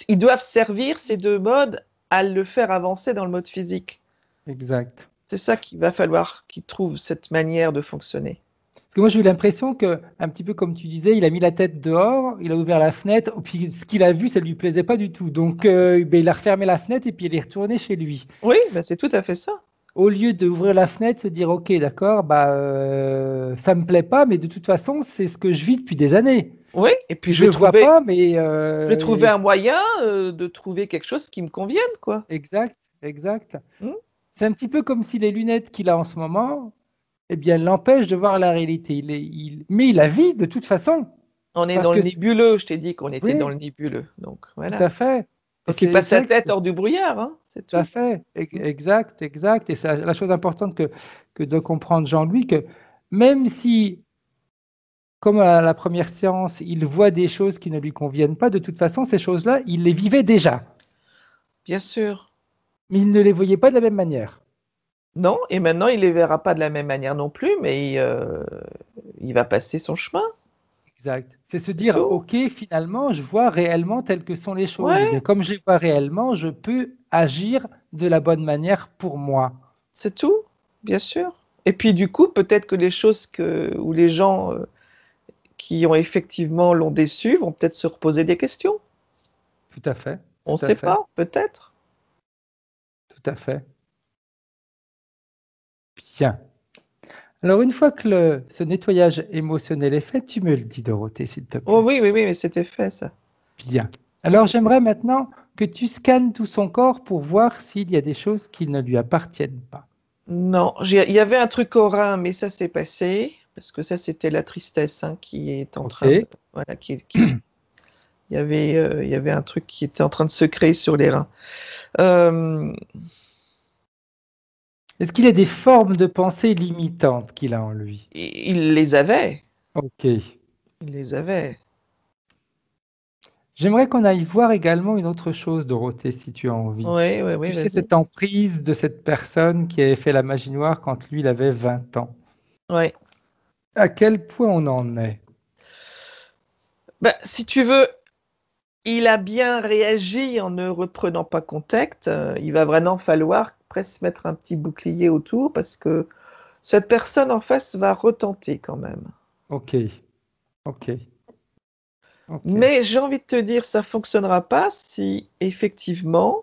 ils doivent servir ces deux modes à le faire avancer dans le mode physique. Exact. C'est ça qu'il va falloir qu'il trouve cette manière de fonctionner. Parce que moi, j'ai eu l'impression que, un petit peu comme tu disais, il a mis la tête dehors, il a ouvert la fenêtre, puis ce qu'il a vu, ça lui plaisait pas du tout. Donc, ben, il a refermé la fenêtre et puis il est retourné chez lui. Oui, ben c'est tout à fait ça. Au lieu d'ouvrir la fenêtre, se dire, OK, d'accord, bah, ça me plaît pas, mais de toute façon, c'est ce que je vis depuis des années. Oui, et puis Je vois pas, mais je vais trouver un moyen de trouver quelque chose qui me convienne, quoi. exact, exact. Hmm. C'est un petit peu comme si les lunettes qu'il a en ce moment, eh bien, l'empêchent de voir la réalité. Mais il la vit de toute façon. On est Parce dans le que, nébuleux, je t'ai dit qu'on était dans oui, le nébuleux. Donc tout voilà. à fait. Et Donc il c'est passe sa vrai que tête hors du brouillard, hein, c'est tout à tout. fait, Hmm. exact, exact. Et c'est la chose importante que de comprendre Jean-Louis, que même si, comme à la première séance, il voit des choses qui ne lui conviennent pas, de toute façon, ces choses-là, il les vivait déjà. Bien sûr. Mais il ne les voyait pas de la même manière. Non, et maintenant il les verra pas de la même manière non plus, mais il va passer son chemin, Exact. C'est se c'est dire, tout. OK, finalement, je vois réellement telles que sont les choses. Et bien, Ouais, comme je les vois réellement, je peux agir de la bonne manière pour moi. c'est tout, bien sûr. Et puis du coup, peut-être que les choses où les gens qui ont effectivement l'ont déçu vont peut-être se reposer des questions. Tout à fait, On ne tout à sait fait, pas, peut-être. tout à fait. Bien. Alors, une fois que ce nettoyage émotionnel est fait, tu me le dis, Dorothée, s'il te Oh plaît. oui, oui, oui, mais c'était fait ça. Bien. Ça, Alors, c'était j'aimerais maintenant que tu scannes tout son corps pour voir s'il y a des choses qui ne lui appartiennent pas. Non, il y avait un truc au rein, mais ça s'est passé, parce que ça, c'était la tristesse hein, qui est en train de... OK. Voilà, il y avait un truc qui était en train de se créer sur les reins. Euh, Est-ce qu'il y a des formes de pensée limitantes qu'il a en lui? il les avait, OK. il les avait. J'aimerais qu'on aille voir également une autre chose, Dorothée, si tu as envie. Oui, oui, oui, Tu sais, vas-y. cette emprise de cette personne qui avait fait la magie noire quand lui, il avait 20 ans. Ouais. À quel point on en est? Bah, si tu veux, il a bien réagi en ne reprenant pas contact. Il va vraiment falloir presque mettre un petit bouclier autour parce que cette personne en face va retenter quand même. OK, OK, OK. Mais j'ai envie de te dire, ça fonctionnera pas si effectivement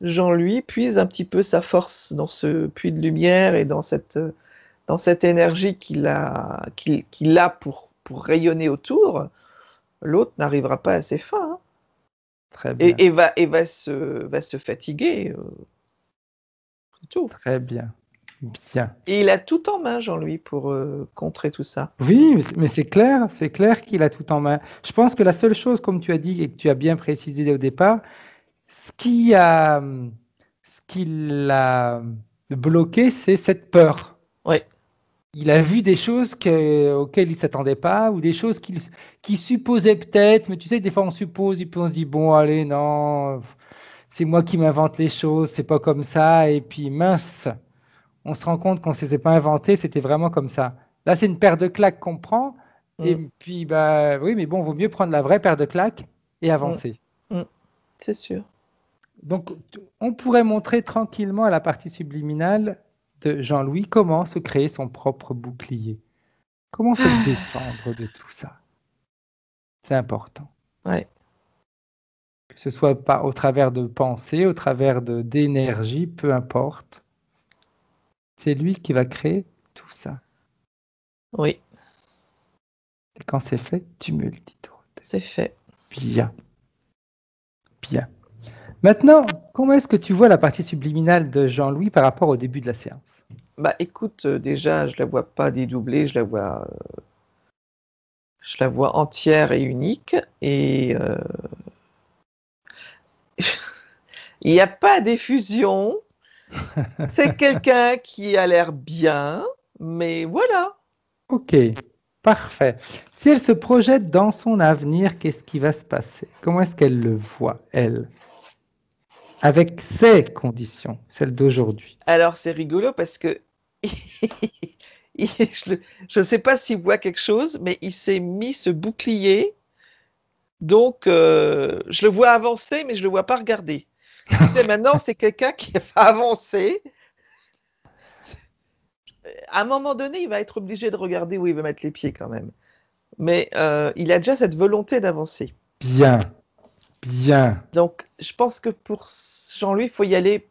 Jean-Louis puise un petit peu sa force dans ce puits de lumière et dans cette énergie qu'il a pour rayonner autour. L'autre n'arrivera pas à ses fins hein, Très bien, et va se fatiguer. C'est tout. très bien, bien. Et il a tout en main, Jean-Louis, pour contrer tout ça. Oui, mais c'est clair qu'il a tout en main. Je pense que la seule chose, comme tu as dit et que tu as bien précisé au départ, ce ce qui l'a bloqué, c'est cette peur. Oui, il a vu des choses auxquelles il ne s'attendait pas, ou des choses qu'il supposait peut-être, mais tu sais, des fois on suppose, et puis on se dit, bon, allez, non, c'est moi qui m'invente les choses, c'est pas comme ça, et puis mince, on se rend compte qu'on ne se les a pas inventées, c'était vraiment comme ça. Là, c'est une paire de claques qu'on prend, et Mm, puis, bah oui, mais bon, vaut mieux prendre la vraie paire de claques et mm, avancer. mm. C'est sûr. Donc, on pourrait montrer tranquillement à la partie subliminale de Jean-Louis comment se créer son propre bouclier. Comment se défendre de tout ça? C'est important. Ouais. Que ce soit pas au travers de pensées, au travers d'énergie, peu importe. C'est lui qui va créer tout ça. Oui, Et quand c'est fait, tu me le dis, Dorothée. c'est fait. Bien, bien. Maintenant, comment est-ce que tu vois la partie subliminale de Jean-Louis par rapport au début de la séance? Bah écoute, déjà, je la vois pas dédoublée, je la vois entière et unique. Et il n'y a pas d'effusion. C'est quelqu'un qui a l'air bien, mais voilà. Ok, parfait. Si elle se projette dans son avenir, qu'est-ce qui va se passer? Comment est-ce qu'elle le voit, elle? Avec ses conditions, celles d'aujourd'hui. Alors c'est rigolo parce que je ne sais pas s'il voit quelque chose, mais il s'est mis ce bouclier. Donc, je le vois avancer, mais je le vois pas regarder. Tu sais, maintenant, c'est quelqu'un qui va avancer. À un moment donné, il va être obligé de regarder où il va mettre les pieds quand même. Mais il a déjà cette volonté d'avancer. Bien, bien. Donc, je pense que pour Jean-Louis, il faut y aller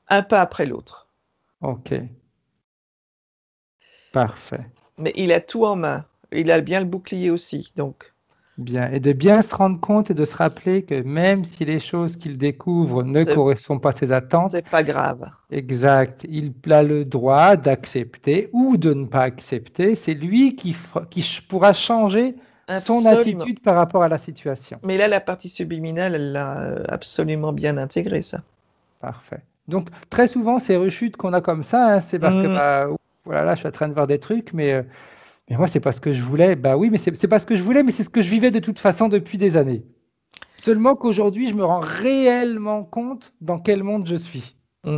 un pas après l'autre. Ok, parfait. Mais il a tout en main. Il a bien le bouclier aussi. Donc, Bien. Et de bien se rendre compte et de se rappeler que même si les choses qu'il découvre ne c'est correspondent pas à ses attentes, c'est pas grave. exact, il a le droit d'accepter ou de ne pas accepter. C'est lui qui pourra changer son Absolument. attitude par rapport à la situation. Mais là, la partie subliminale, elle l'a absolument bien intégré, ça. Parfait. Donc, très souvent, ces rechutes qu'on a comme ça, hein, c'est parce que, Mm, bah, voilà, là, je suis en train de voir des trucs, mais moi, c'est pas ce que je voulais. Bah oui, mais c'est pas ce que je voulais, mais c'est ce que je vivais de toute façon depuis des années. Seulement qu'aujourd'hui, je me rends réellement compte dans quel monde je suis. mm.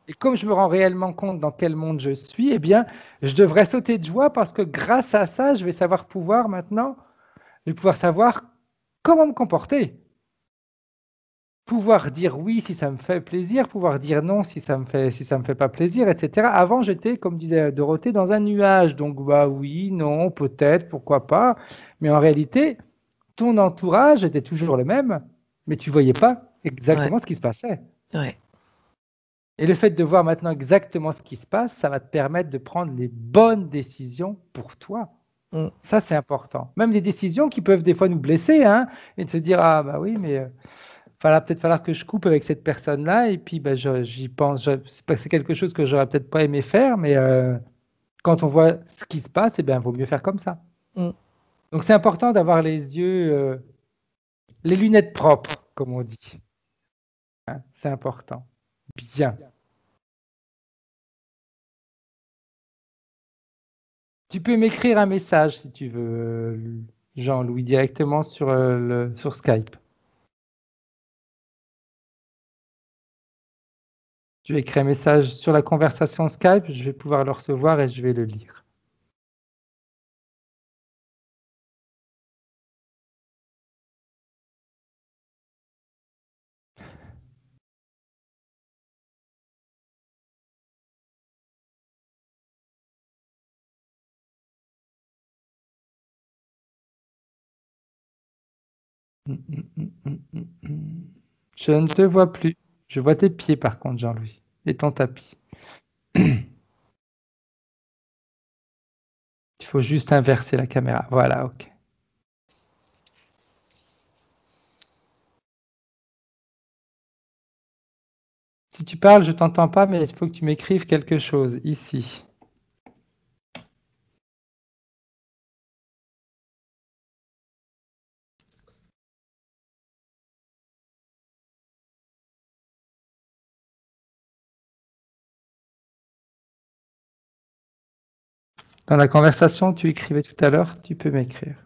Et comme je me rends réellement compte dans quel monde je suis, eh bien, je devrais sauter de joie parce que grâce à ça, je vais savoir pouvoir maintenant, je vais pouvoir savoir comment me comporter. Pouvoir dire oui si ça me fait plaisir, pouvoir dire non si ça me fait pas plaisir, etc. Avant, j'étais, comme disait Dorothée, dans un nuage. Donc, bah oui, non, peut-être, pourquoi pas. Mais en réalité, ton entourage était toujours le même, mais tu voyais pas Ouais, exactement ce qui se passait. ouais. Et le fait de voir maintenant exactement ce qui se passe, ça va te permettre de prendre les bonnes décisions pour toi. Mm. Ça, c'est important. Même des décisions qui peuvent des fois nous blesser, hein, et de se dire, ah bah oui, mais peut-être falloir que je coupe avec cette personne-là, et puis bah, j'y pense. C'est quelque chose que j'aurais peut-être pas aimé faire, mais quand on voit ce qui se passe, eh bien, il vaut mieux faire comme ça. Mm. Donc c'est important d'avoir les yeux, les lunettes propres, comme on dit. Hein, c'est important. Bien. Tu peux m'écrire un message si tu veux, Jean-Louis, directement sur Skype. Tu écris un message sur la conversation Skype, je vais pouvoir le recevoir et je vais le lire. Je ne te vois plus. Je vois tes pieds par contre, Jean-Louis, et ton tapis. Il faut juste inverser la caméra. Voilà, ok. Si tu parles, je t'entends pas, mais il faut que tu m'écrives quelque chose ici. Dans la conversation que tu écrivais tout à l'heure, tu peux m'écrire.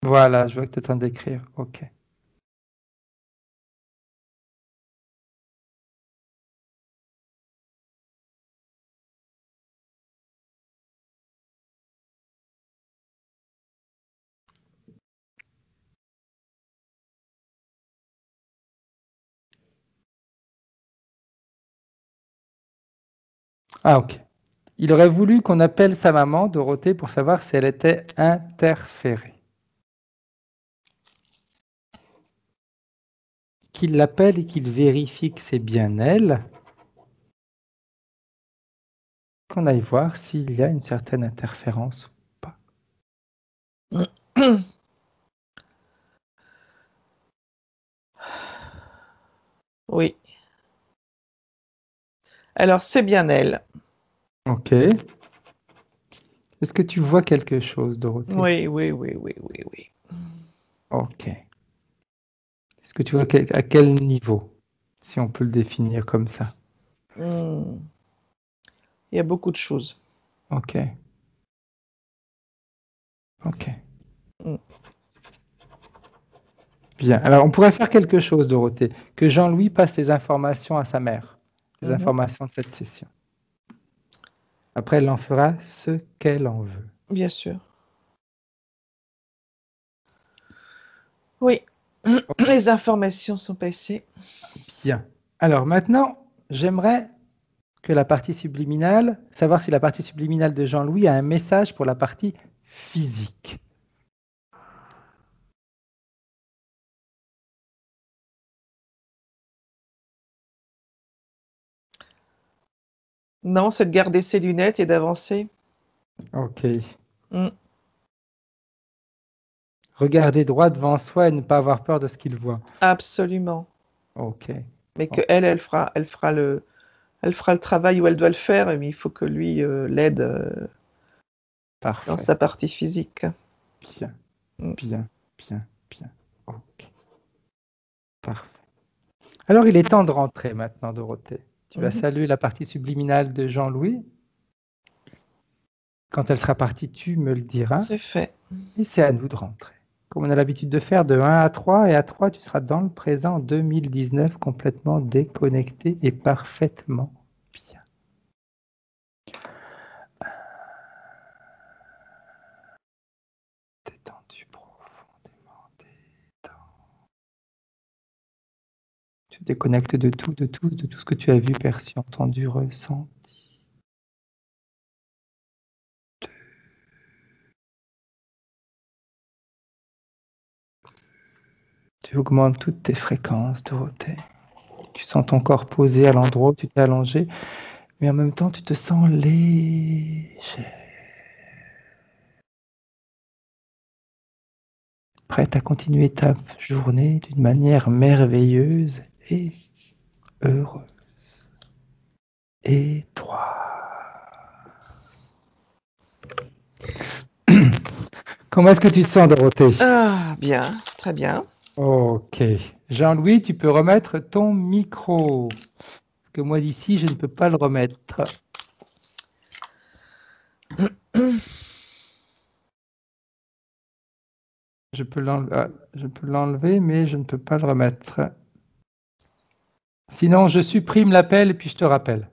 Voilà, je vois que tu es en train d'écrire. OK. Ah, OK. Il aurait voulu qu'on appelle sa maman, Dorothée, pour savoir si elle était interférée. Qu'il l'appelle et qu'il vérifie que c'est bien elle. Qu'on aille voir s'il y a une certaine interférence ou pas. Oui. Alors, c'est bien elle. OK. Est-ce que tu vois quelque chose, Dorothée? Oui. OK. Est-ce que tu vois à quel niveau, si on peut le définir comme ça? Il y a beaucoup de choses. OK. OK. Bien. Alors, on pourrait faire quelque chose, Dorothée. Que Jean-Louis passe les informations à sa mère. Les informations de cette session. Après, elle en fera ce qu'elle en veut. Bien sûr. Oui. Les informations sont passées. Bien. Alors maintenant, j'aimerais que la partie subliminale, savoir si la partie subliminale de Jean-Louis a un message pour la partie physique. Non, c'est de garder ses lunettes et d'avancer. OK. Mm. Regarder droit devant soi et ne pas avoir peur de ce qu'il voit. Absolument. OK. Mais que elle fera le travail où elle doit le faire, mais il faut que lui l'aide Parfait. dans sa partie physique. Bien. Bien. OK. Parfait. Alors, il est temps de rentrer maintenant, Dorothée. Tu vas saluer la partie subliminale de Jean-Louis. Quand elle sera partie, tu me le diras. C'est fait. Et c'est à nous de rentrer. Comme on a l'habitude de faire, de 1 à 3, et à 3, tu seras dans le présent 2019, complètement déconnecté et parfaitement bien. Détendu profondément, détendu. Tu te déconnectes de tout ce que tu as vu, perçu, entendu, ressenti. Tu augmentes toutes tes fréquences, Dorothée. Tu sens ton corps posé à l'endroit où tu t'es allongé, mais en même temps, tu te sens léger. Prête à continuer ta journée d'une manière merveilleuse et heureuse. Et 3. Comment est-ce que tu te sens, Dorothée? Ah, bien, très bien. Ok. Jean-Louis, tu peux remettre ton micro. Parce que moi, d'ici, je ne peux pas le remettre. Je peux l'enlever, mais je ne peux pas le remettre. Sinon, je supprime l'appel et puis je te rappelle.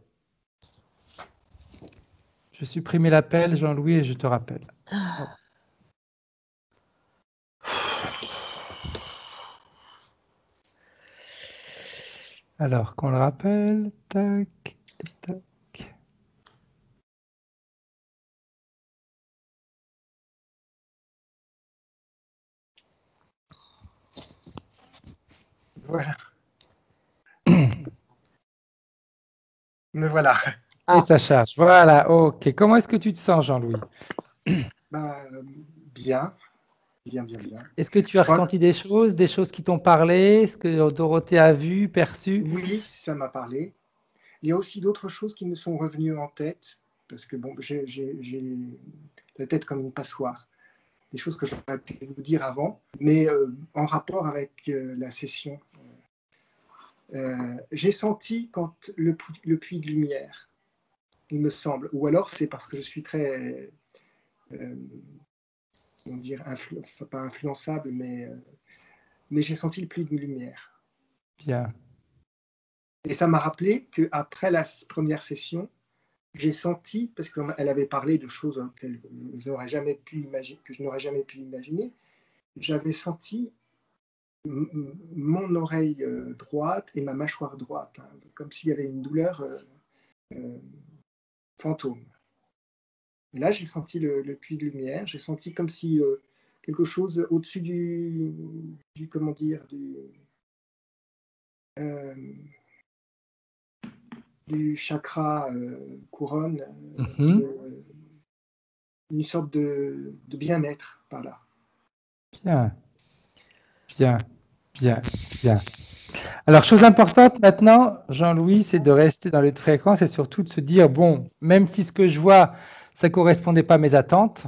Je supprime l'appel, Jean-Louis, et je te rappelle. Alors, qu'on le rappelle, tac, tac. Voilà. Me voilà. Et ça charge. Voilà, ok. Comment est-ce que tu te sens, Jean-Louis? Bien. Est-ce que tu as ressenti des choses qui t'ont parlé? Est-ce que Dorothée a vu, perçu? Oui, ça m'a parlé. Il y a aussi d'autres choses qui me sont revenues en tête, parce que bon, j'ai la tête comme une passoire. Des choses que j'aurais pu vous dire avant, mais en rapport avec la session. j'ai senti quand le puits de lumière, il me semble, ou alors c'est parce que je suis très, comment dire, pas influençable, mais j'ai senti le puits de lumière. Bien. Et ça m'a rappelé qu'après la première session, j'ai senti, parce qu'elle avait parlé de choses auxquelles je n'aurais jamais pu imaginer, j'avais senti mon oreille droite et ma mâchoire droite, hein, comme s'il y avait une douleur fantôme. Et là, j'ai senti le puits de lumière, j'ai senti comme si quelque chose au-dessus du comment dire, du chakra couronne, une sorte de bien-être par là. Bien, bien, bien, bien. Alors, chose importante maintenant, Jean-Louis, c'est de rester dans les fréquences et surtout de se dire, bon, même si ce que je vois, ça ne correspondait pas à mes attentes,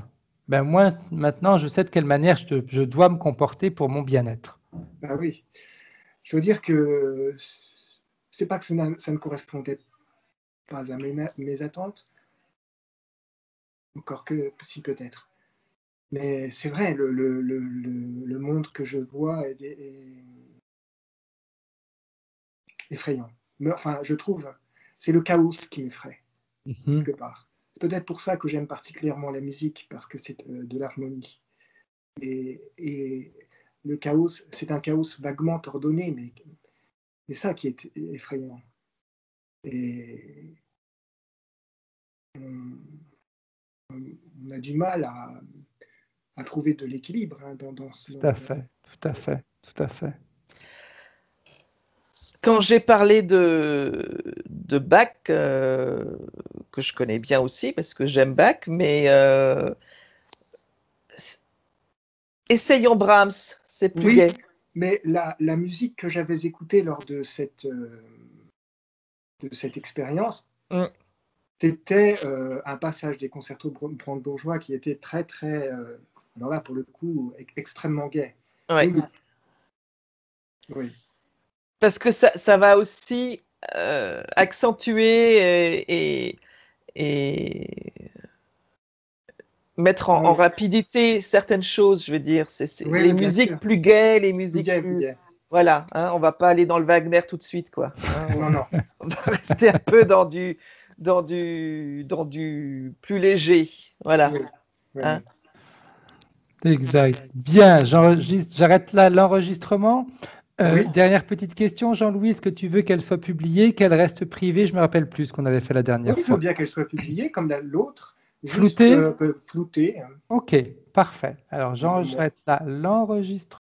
ben moi, maintenant, je sais de quelle manière je dois me comporter pour mon bien-être. Ah oui, je veux dire que c'est pas que ça ne correspondait pas à mes attentes, encore que si peut-être. Mais c'est vrai, le monde que je vois est effrayant. Mais, enfin, je trouve, c'est le chaos qui m'effraie, quelque part. C'est peut-être pour ça que j'aime particulièrement la musique, parce que c'est de l'harmonie. Et le chaos, c'est un chaos vaguement ordonné, mais c'est ça qui est effrayant. Et on a du mal à trouver de l'équilibre dans ce monde. Tout à fait, tout à fait, tout à fait. Quand j'ai parlé de Bach, que je connais bien aussi parce que j'aime Bach, mais essayons Brahms, c'est plus gai. Mais la musique que j'avais écoutée lors de cette expérience, c'était un passage des concertos brandebourgeois qui était très, très, alors là, pour le coup, extrêmement gai. Ouais. Oui. Parce que ça va aussi accentuer et mettre en rapidité certaines choses, je veux dire. C'est les musiques plus gaies, les musiques plus gaies. Voilà, hein, on va pas aller dans le Wagner tout de suite, quoi. Hein, non. On va rester un peu dans du plus léger. Voilà. Oui. Hein. Exact. Bien, j'arrête là l'enregistrement. Dernière petite question, Jean-Louis, est-ce que tu veux qu'elle soit publiée, qu'elle reste privée? Je me rappelle plus ce qu'on avait fait la dernière fois. Oui, il faut bien qu'elle soit publiée, comme l'autre. Floutée. Floutée. Ok, parfait. Alors, j'arrête là l'enregistrement.